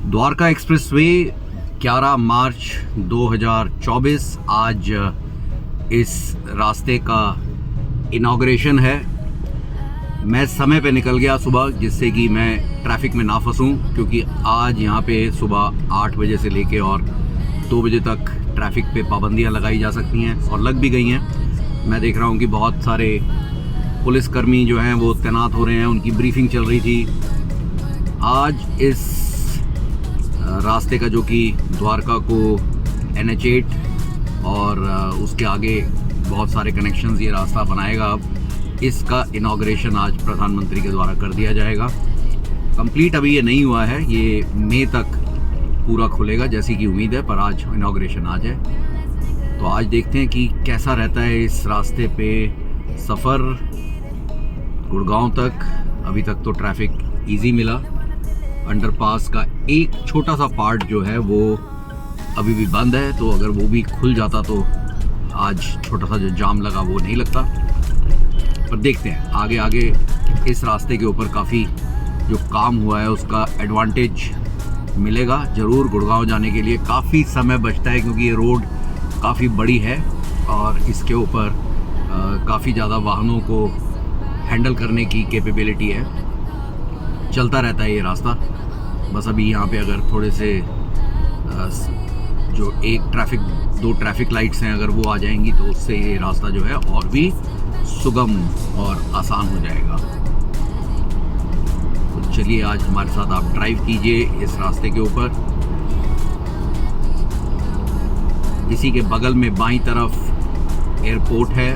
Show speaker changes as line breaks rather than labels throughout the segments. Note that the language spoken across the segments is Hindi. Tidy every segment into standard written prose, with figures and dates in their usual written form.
द्वारका एक्सप्रेसवे 11 मार्च 2024 आज इस रास्ते का इनॉग्रेशन है। मैं समय पे निकल गया सुबह, जिससे कि मैं ट्रैफिक में ना फंसूं, क्योंकि आज यहाँ पे सुबह 8 बजे से लेके और 2 बजे तक ट्रैफिक पे पाबंदियाँ लगाई जा सकती हैं और लग भी गई हैं। मैं देख रहा हूँ कि बहुत सारे पुलिसकर्मी जो हैं वो तैनात हो रहे हैं, उनकी ब्रीफिंग चल रही थी। आज इस रास्ते का, जो कि द्वारका को NH8 और उसके आगे बहुत सारे कनेक्शंस ये रास्ता बनाएगा, अब इसका इनॉग्रेशन आज प्रधानमंत्री के द्वारा कर दिया जाएगा। कंप्लीट अभी ये नहीं हुआ है, ये मई तक पूरा खुलेगा जैसी कि उम्मीद है, पर आज इनॉग्रेशन आज है। तो आज देखते हैं कि कैसा रहता है इस रास्ते पे सफ़र गुड़गांव तक। अभी तक तो ट्रैफिक इजी मिला। अंडरपास का एक छोटा सा पार्ट जो है वो अभी भी बंद है, तो अगर वो भी खुल जाता तो आज छोटा सा जो जाम लगा वो नहीं लगता। पर देखते हैं आगे आगे इस रास्ते के ऊपर काफ़ी जो काम हुआ है उसका एडवांटेज मिलेगा ज़रूर। गुड़गांव जाने के लिए काफ़ी समय बचता है, क्योंकि ये रोड काफ़ी बड़ी है और इसके ऊपर काफ़ी ज़्यादा वाहनों को हैंडल करने की कैपेबिलिटी है। चलता रहता है ये रास्ता। बस अभी यहाँ पे अगर थोड़े से जो दो ट्रैफिक लाइट्स हैं, अगर वो आ जाएंगी तो उससे ये रास्ता जो है और भी सुगम और आसान हो जाएगा। तो चलिए आज हमारे साथ आप ड्राइव कीजिए इस रास्ते के ऊपर। इसी के बगल में बाईं तरफ एयरपोर्ट है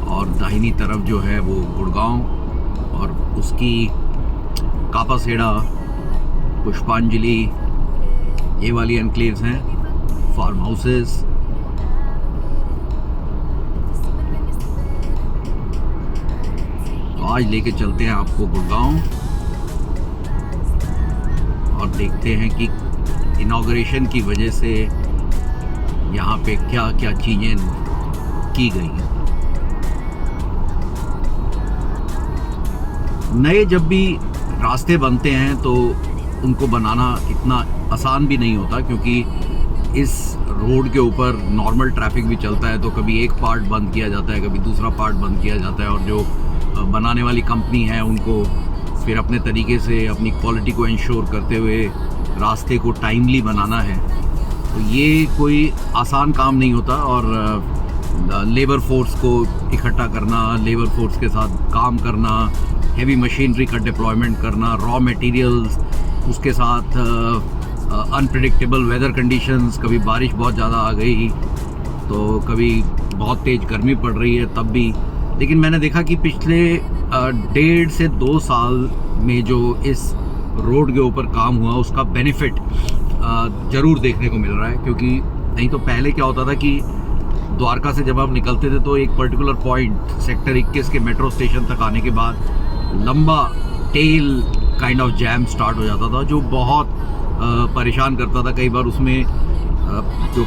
और दाहिनी तरफ जो है वो गुड़गांव और उसकी कापासेड़ा, पुष्पांजलि, ये वाली एनक्लेव्स हैं, फार्म हाउसेस। तो आज लेके चलते हैं आपको गुड़गांव और देखते हैं कि इनॉग्रेशन की वजह से यहाँ पे क्या क्या चीज़ें की गई हैं। नए जब भी रास्ते बनते हैं तो उनको बनाना इतना आसान भी नहीं होता, क्योंकि इस रोड के ऊपर नॉर्मल ट्रैफिक भी चलता है, तो कभी एक पार्ट बंद किया जाता है, कभी दूसरा पार्ट बंद किया जाता है, और जो बनाने वाली कंपनी है उनको फिर अपने तरीके से अपनी क्वालिटी को इंश्योर करते हुए रास्ते को टाइमली बनाना है। तो ये कोई आसान काम नहीं होता, और लेबर फोर्स को इकट्ठा करना, लेबर फोर्स के साथ काम करना, हेवी मशीनरी का डिप्लॉयमेंट करना, रॉ मटेरियल्स, उसके साथ अनप्रेडिक्टेबल वेदर कंडीशंस, कभी बारिश बहुत ज़्यादा आ गई तो कभी बहुत तेज़ गर्मी पड़ रही है तब भी। लेकिन मैंने देखा कि पिछले 1.5 से 2 साल में जो इस रोड के ऊपर काम हुआ उसका बेनिफिट ज़रूर देखने को मिल रहा है। क्योंकि नहीं तो पहले क्या होता था कि द्वारका से जब आप निकलते थे तो एक पर्टिकुलर पॉइंट सेक्टर 21 के मेट्रो स्टेशन तक आने के बाद लंबा tail kind of jam start हो जाता था, जो बहुत परेशान करता था। कई बार उसमें जो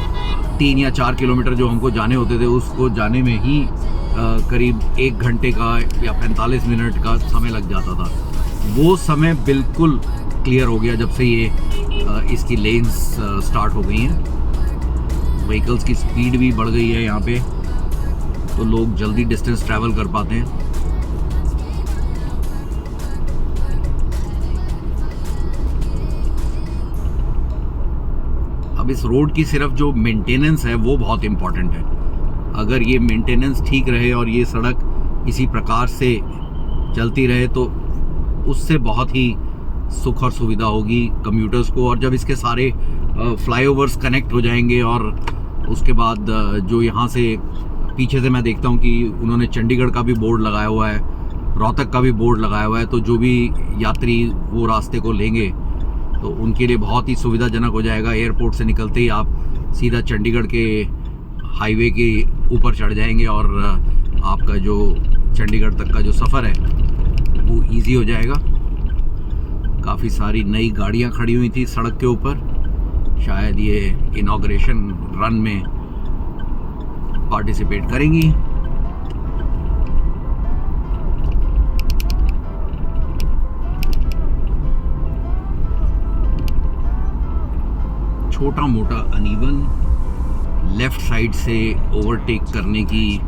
3 या 4 किलोमीटर जो हमको जाने होते थे, उसको जाने में ही करीब 1 घंटे का या 45 मिनट का समय लग जाता था। वो समय बिल्कुल क्लियर हो गया जब से ये इसकी लेन्स स्टार्ट हो गई हैं। व्हीकल्स की स्पीड भी बढ़ गई है यहाँ पे, तो लोग जल्दी डिस्टेंस ट्रैवल कर पाते हैं। अब इस रोड की सिर्फ जो मेंटेनेंस है वो बहुत इम्पॉर्टेंट है। अगर ये मेंटेनेंस ठीक रहे और ये सड़क इसी प्रकार से चलती रहे तो उससे बहुत ही सुख और सुविधा होगी कम्यूटर्स को। और जब इसके सारे फ्लाईओवर्स कनेक्ट हो जाएंगे और उसके बाद जो यहाँ से पीछे से मैं देखता हूँ कि उन्होंने चंडीगढ़ का भी बोर्ड लगाया हुआ है, रोहतक का भी बोर्ड लगाया हुआ है, तो जो भी यात्री वो रास्ते को लेंगे तो उनके लिए बहुत ही सुविधाजनक हो जाएगा। एयरपोर्ट से निकलते ही आप सीधा चंडीगढ़ के हाईवे के ऊपर चढ़ जाएंगे और आपका जो चंडीगढ़ तक का जो सफ़र है वो इजी हो जाएगा। काफ़ी सारी नई गाड़ियां खड़ी हुई थी सड़क के ऊपर, शायद ये इनॉग्रेशन रन में पार्टिसिपेट करेंगी। छोटा मोटा अनइवन लेफ़्ट साइड से ओवरटेक करने की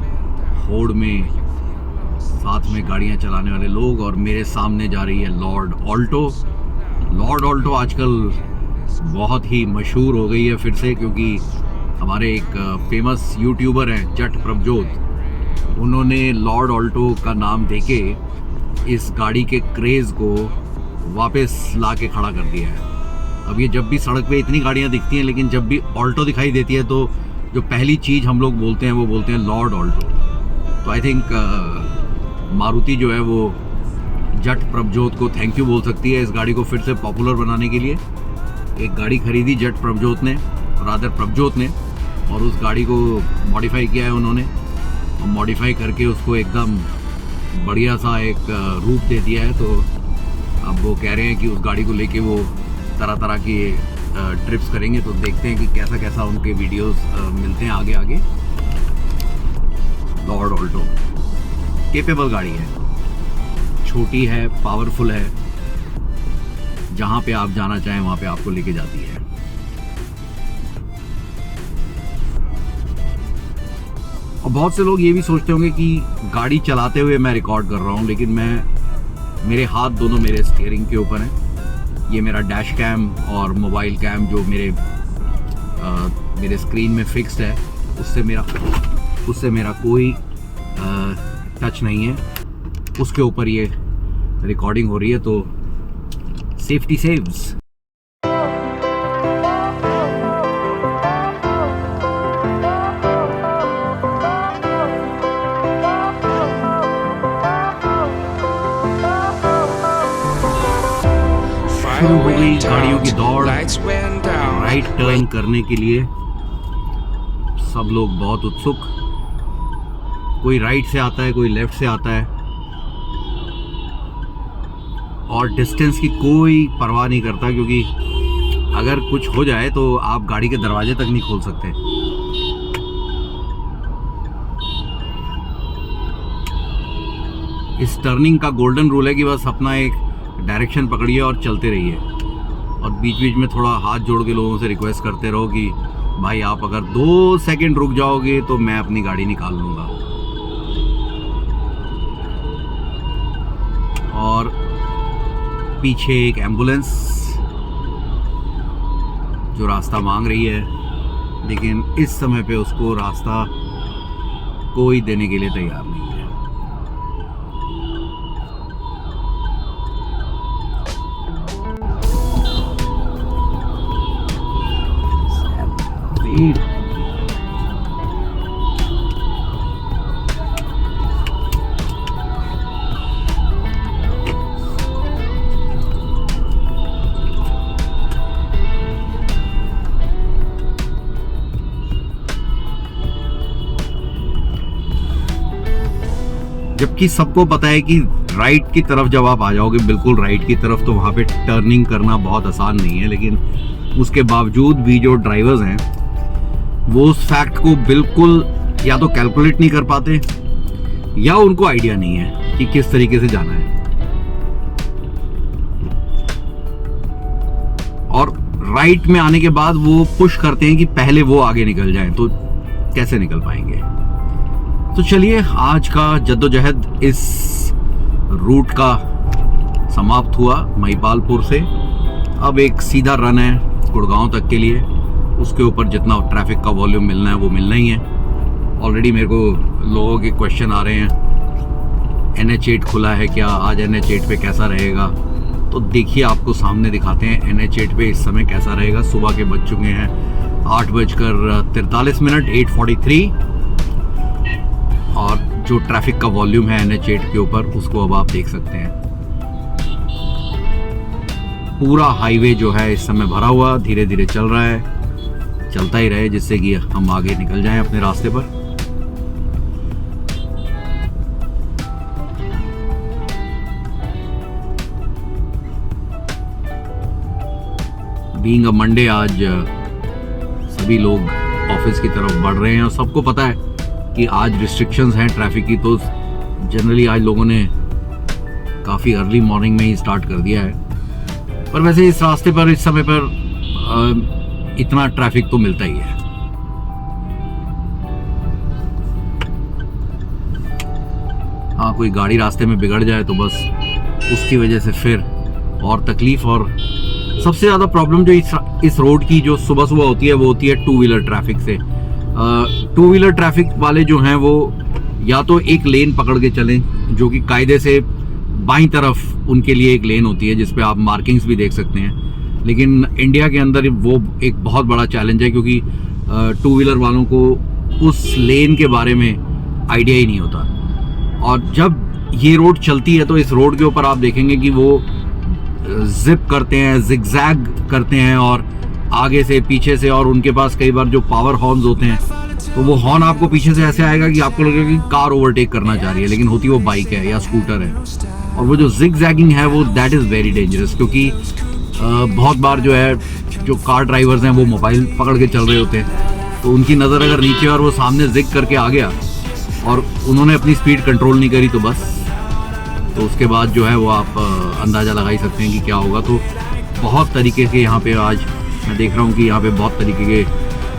होड़ में साथ में गाड़ियां चलाने वाले लोग, और मेरे सामने जा रही है लॉर्ड ऑल्टो। लॉर्ड ऑल्टो आजकल बहुत ही मशहूर हो गई है फिर से, क्योंकि हमारे एक फेमस यूट्यूबर हैं जट प्रभजोत, उन्होंने लॉर्ड ऑल्टो का नाम देके इस गाड़ी के क्रेज़ को वापस ला के खड़ा कर दिया है। अब ये जब भी सड़क पे इतनी गाड़ियां दिखती हैं, लेकिन जब भी ऑल्टो दिखाई देती है तो जो पहली चीज़ हम लोग बोलते हैं वो बोलते हैं लॉर्ड ऑल्टो। तो आई थिंक मारुति जो है वो जट प्रभजोत को थैंक यू बोल सकती है इस गाड़ी को फिर से पॉपुलर बनाने के लिए। एक गाड़ी खरीदी जट प्रभजोत ने, रादर प्रभजोत ने, और उस गाड़ी को मॉडिफाई किया है उन्होंने, और मॉडिफाई करके उसको एकदम बढ़िया सा एक रूप दे दिया है। तो अब वो कह रहे हैं कि उस गाड़ी को लेके वो तरह तरह की ट्रिप्स करेंगे, तो देखते हैं कि कैसा कैसा उनके वीडियोस मिलते हैं आगे आगे। लॉर्ड ऑल्टो केपेबल गाड़ी है, छोटी है, पावरफुल है, जहाँ पे आप जाना चाहें वहाँ पे आपको लेके जाती है। और बहुत से लोग ये भी सोचते होंगे कि गाड़ी चलाते हुए मैं रिकॉर्ड कर रहा हूँ, लेकिन मेरे हाथ दोनों मेरे स्टीयरिंग के ऊपर हैं। ये मेरा डैश कैम और मोबाइल कैम जो मेरे स्क्रीन में फिक्स्ड है, उससे मेरा कोई टच नहीं है। उसके ऊपर ये रिकॉर्डिंग हो रही है, तो सेफ्टी सेव्स। शुरू हो गई गाड़ियों की दौड़। राइट टर्न करने के लिए सब लोग बहुत उत्सुक, कोई राइट से आता है, कोई लेफ्ट से आता है, और डिस्टेंस की कोई परवाह नहीं करता, क्योंकि अगर कुछ हो जाए तो आप गाड़ी के दरवाजे तक नहीं खोल सकते। इस टर्निंग का गोल्डन रूल है कि बस अपना एक डायरेक्शन पकड़िए और चलते रहिए, और बीच बीच में थोड़ा हाथ जोड़ के लोगों से रिक्वेस्ट करते रहो कि भाई आप अगर 2 सेकंड रुक जाओगे तो मैं अपनी गाड़ी निकाल लूँगा। और पीछे एक एम्बुलेंस जो रास्ता मांग रही है, लेकिन इस समय पे उसको रास्ता कोई देने के लिए तैयार नहीं है। जबकि सबको पता है कि राइट की तरफ जब आप आ जाओगे, बिल्कुल राइट की तरफ, तो वहाँ पे टर्निंग करना बहुत आसान नहीं है। लेकिन उसके बावजूद भी जो ड्राइवर्स हैं वो उस फैक्ट को बिल्कुल या तो कैलकुलेट नहीं कर पाते, या उनको आइडिया नहीं है कि किस तरीके से जाना है। और राइट में आने के बाद वो पुश करते हैं कि पहले वो आगे निकल जाएं, तो कैसे निकल पाएंगे। तो चलिए, आज का जद्दोजहद इस रूट का समाप्त हुआ महिपालपुर से। अब एक सीधा रन है गुड़गांव तक के लिए, उसके ऊपर जितना ट्रैफिक का वॉल्यूम मिलना है वो मिलना ही है। ऑलरेडी मेरे को लोगों के क्वेश्चन आ रहे हैं, NH8 खुला है क्या, आज NH8 पे कैसा रहेगा। तो देखिए, आपको सामने दिखाते हैं NH8 पे इस समय कैसा रहेगा। सुबह के बज चुके हैं 8:43, 8:43, और जो ट्रैफिक का वॉल्यूम है NH8 के ऊपर, उसको अब आप देख सकते हैं। पूरा हाईवे जो है इस समय भरा हुआ धीरे धीरे चल रहा है, चलता ही रहे, जिससे कि हम आगे निकल जाएं अपने रास्ते पर। बीइंग अ मंडे, आज सभी लोग ऑफिस की तरफ बढ़ रहे हैं, और सबको पता है कि आज रिस्ट्रिक्शंस हैं ट्रैफिक की, तो जनरली आज लोगों ने काफ़ी अर्ली मॉर्निंग में ही स्टार्ट कर दिया है। पर वैसे इस रास्ते पर इस समय पर इतना ट्रैफिक तो मिलता ही है। हाँ, कोई गाड़ी रास्ते में बिगड़ जाए तो बस उसकी वजह से फिर और तकलीफ। और सबसे ज़्यादा प्रॉब्लम जो इस रोड की जो सुबह सुबह होती है वो होती है टू व्हीलर ट्रैफिक से। टू व्हीलर ट्रैफिक वाले जो हैं वो या तो एक लेन पकड़ के चलें, जो कि कायदे से बाईं तरफ उनके लिए एक लेन होती है जिस पे आप मार्किंग्स भी देख सकते हैं। लेकिन इंडिया के अंदर वो एक बहुत बड़ा चैलेंज है, क्योंकि टू व्हीलर वालों को उस लेन के बारे में आइडिया ही नहीं होता। और जब ये रोड चलती है तो इस रोड के ऊपर आप देखेंगे कि वो जिप करते हैं, जिगजैग करते हैं, और आगे से पीछे से, और उनके पास कई बार जो पावर हॉर्न्स होते हैं तो वो हॉर्न आपको पीछे से ऐसे आएगा कि आपको लगेगा कि कार ओवरटेक करना चाह रही है, लेकिन होती वो बाइक है या स्कूटर है। और वो जो जिगजैगिंग है वो दैट इज़ वेरी डेंजरस, क्योंकि बहुत बार जो है जो कार ड्राइवर्स हैं वो मोबाइल पकड़ के चल रहे होते हैं, तो उनकी नज़र अगर नीचे और वो सामने जिग करके आ गया और उन्होंने अपनी स्पीड कंट्रोल नहीं करी तो बस, तो उसके बाद जो है वो आप अंदाज़ा लगा ही सकते हैं कि क्या होगा। तो बहुत तरीके के यहाँ पे आज मैं देख रहा हूँ कि यहाँ पे बहुत तरीके के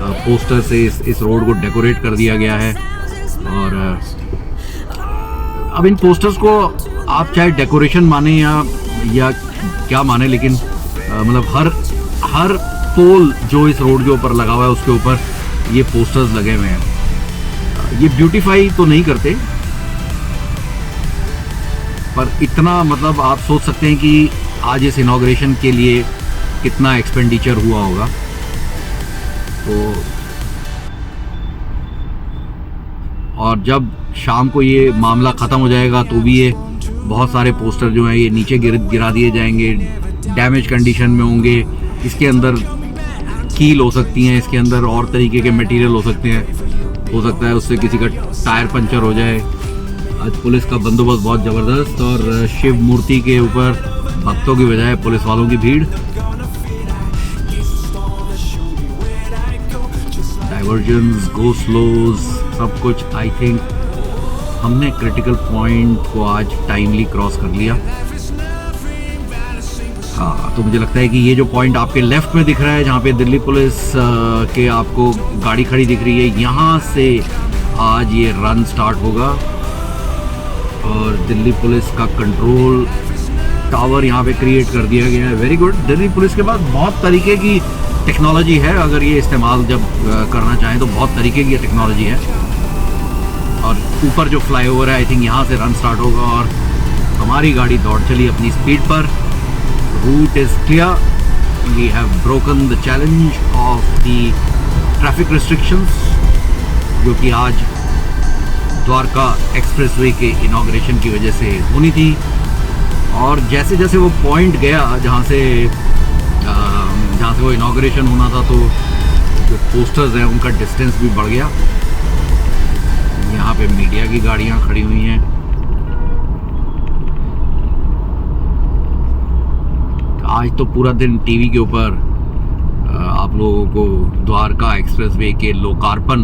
पोस्टर से इस रोड को डेकोरेट कर दिया गया है। और अब इन पोस्टर्स को आप चाहे डेकोरेशन माने या क्या माने, लेकिन मतलब हर पोल जो इस रोड के ऊपर लगा हुआ है उसके ऊपर ये पोस्टर्स लगे हुए हैं। ये ब्यूटीफाई तो नहीं करते, पर इतना मतलब आप सोच सकते हैं कि आज इस इनॉग्रेशन के लिए कितना एक्सपेंडिचर हुआ होगा। तो और जब शाम को ये मामला ख़त्म हो जाएगा तो भी ये बहुत सारे पोस्टर जो हैं ये नीचे गिरा दिए जाएंगे, डैमेज कंडीशन में होंगे। इसके अंदर कील हो सकती हैं, इसके अंदर और तरीके के मटेरियल हो सकते हैं, हो सकता है उससे किसी का टायर पंचर हो जाए। आज पुलिस का बंदोबस्त बहुत ज़बरदस्त, और शिव मूर्ति के ऊपर भक्तों की बजाय पुलिस वालों की भीड़। डाइवर्जन्स, गो स्लोज, सब कुछ। आई थिंक हमने क्रिटिकल पॉइंट को आज टाइमली क्रॉस कर लिया। हाँ, तो मुझे लगता है कि ये जो पॉइंट आपके लेफ्ट में दिख रहा है, जहाँ पे दिल्ली पुलिस के आपको गाड़ी खड़ी दिख रही है, यहाँ से आज ये रन स्टार्ट होगा। और दिल्ली पुलिस का कंट्रोल टावर यहाँ पे क्रिएट कर दिया गया है। Very good. दिल्ली पुलिस के पास बहुत तरीके की टेक्नोलॉजी है, अगर ये इस्तेमाल जब करना चाहें तो बहुत तरीके की टेक्नोलॉजी है। और ऊपर जो फ्लाईओवर है, आई थिंक यहाँ से रन स्टार्ट होगा और हमारी गाड़ी दौड़ चली अपनी स्पीड पर। Route is clear, we have broken the challenge of the traffic restrictions, जो कि आज द्वारका एक्सप्रेसवे के इनॉग्रेशन की वजह से होनी थी। और जैसे जैसे वो पॉइंट गया जहाँ से वो इनॉग्रेशन होना था, तो जो पोस्टर्स हैं उनका डिस्टेंस भी बढ़ गया। यहाँ पे मीडिया की गाड़ियाँ खड़ी हुई हैं। आज तो पूरा दिन टीवी के ऊपर आप लोगों को द्वारका एक्सप्रेसवे के लोकार्पण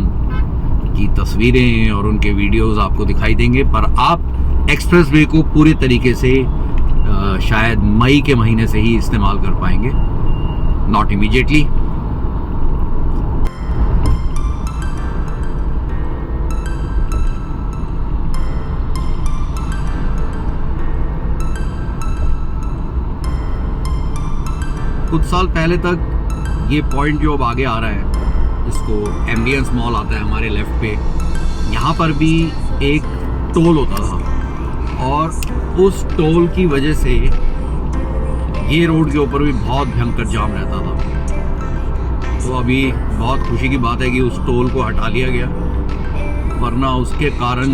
की तस्वीरें और उनके वीडियोस आपको दिखाई देंगे, पर आप एक्सप्रेसवे को पूरे तरीके से शायद मई के महीने से ही इस्तेमाल कर पाएंगे, नॉट इमीडिएटली। कुछ साल पहले तक ये पॉइंट जो अब आगे आ रहा है, इसको एम्बियंस मॉल आता है हमारे लेफ्ट पे, यहाँ पर भी एक टोल होता था, और उस टोल की वजह से ये रोड के ऊपर भी बहुत भयंकर जाम रहता था। तो अभी बहुत खुशी की बात है कि उस टोल को हटा लिया गया, वरना उसके कारण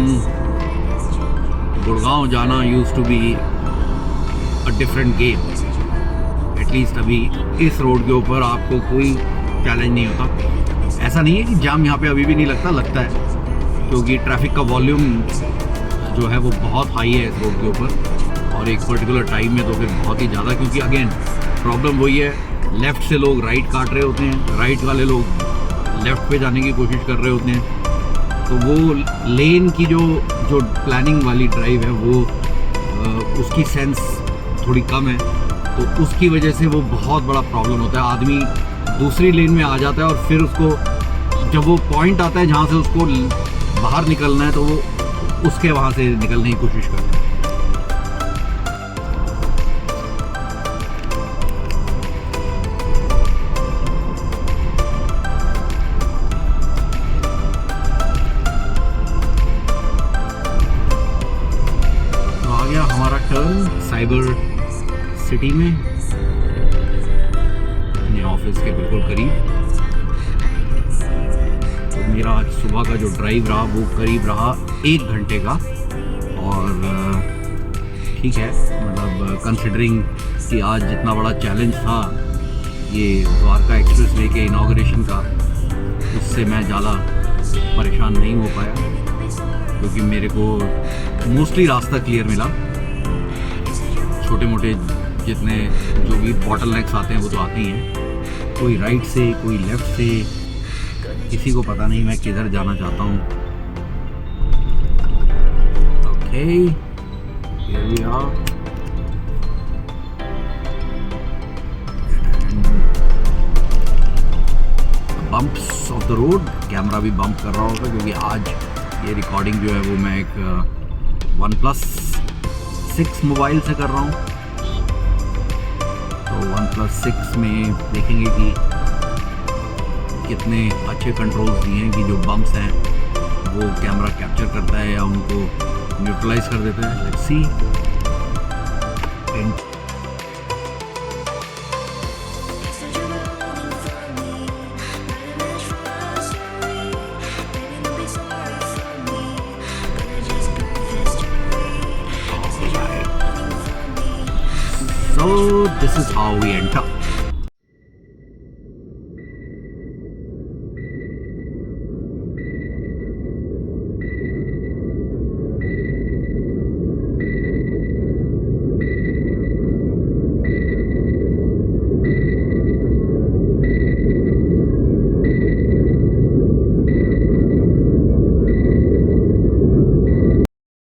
गुड़गांव जाना used to be a different game. At least अभी इस रोड के ऊपर आपको कोई चैलेंज नहीं होता। ऐसा नहीं है कि जाम यहाँ पे अभी भी नहीं लगता है, क्योंकि ट्रैफिक का वॉल्यूम जो है वो बहुत हाई है इस रोड के ऊपर, और एक पर्टिकुलर टाइम में तो फिर बहुत ही ज़्यादा, क्योंकि अगेन प्रॉब्लम वही है, लेफ़्ट से लोग राइट काट रहे होते हैं, राइट वाले लोग लेफ़्ट पे जाने की कोशिश कर रहे होते हैं। तो वो लेन की जो प्लानिंग वाली ड्राइव है वो उसकी सेंस थोड़ी कम है, तो उसकी वजह से वो बहुत बड़ा प्रॉब्लम होता है। आदमी दूसरी लेन में आ जाता है और फिर उसको जब वो पॉइंट आता है जहाँ से उसको बाहर निकलना है तो वो उसके वहाँ से निकलने की कोशिश करता है। तो आ गया हमारा टर्न साइबर सिटी में, अपने ऑफिस के बिल्कुल करीब। तो मेरा आज सुबह का जो ड्राइव रहा वो करीब रहा 1 घंटे का, और ठीक है, मतलब कंसिडरिंग कि आज जितना बड़ा चैलेंज था ये द्वारका एक्सप्रेस वे के इनॉग्रेशन का, उससे मैं ज़्यादा परेशान नहीं हो पाया क्योंकि मेरे को मोस्टली रास्ता क्लियर मिला। छोटे मोटे जितने जो भी बॉटलनेक्स आते हैं वो तो आते ही हैं, कोई राइट से कोई लेफ़्ट से, किसी को पता नहीं मैं किधर जाना चाहता हूँ। Okay, here we are. Bumps of the road, camera भी बम्प कर रहा होगा क्योंकि आज ये रिकॉर्डिंग जो है वो मैं एक OnePlus 6 मोबाइल से कर रहा हूँ। तो OnePlus 6 में देखेंगे कि कितने अच्छे कंट्रोल्स दिए हैं कि जो बम्प्स हैं वो कैमरा कैप्चर करता है या उनको न्यूट्रलाइज कर देता है। Let's see. So this is how we enter.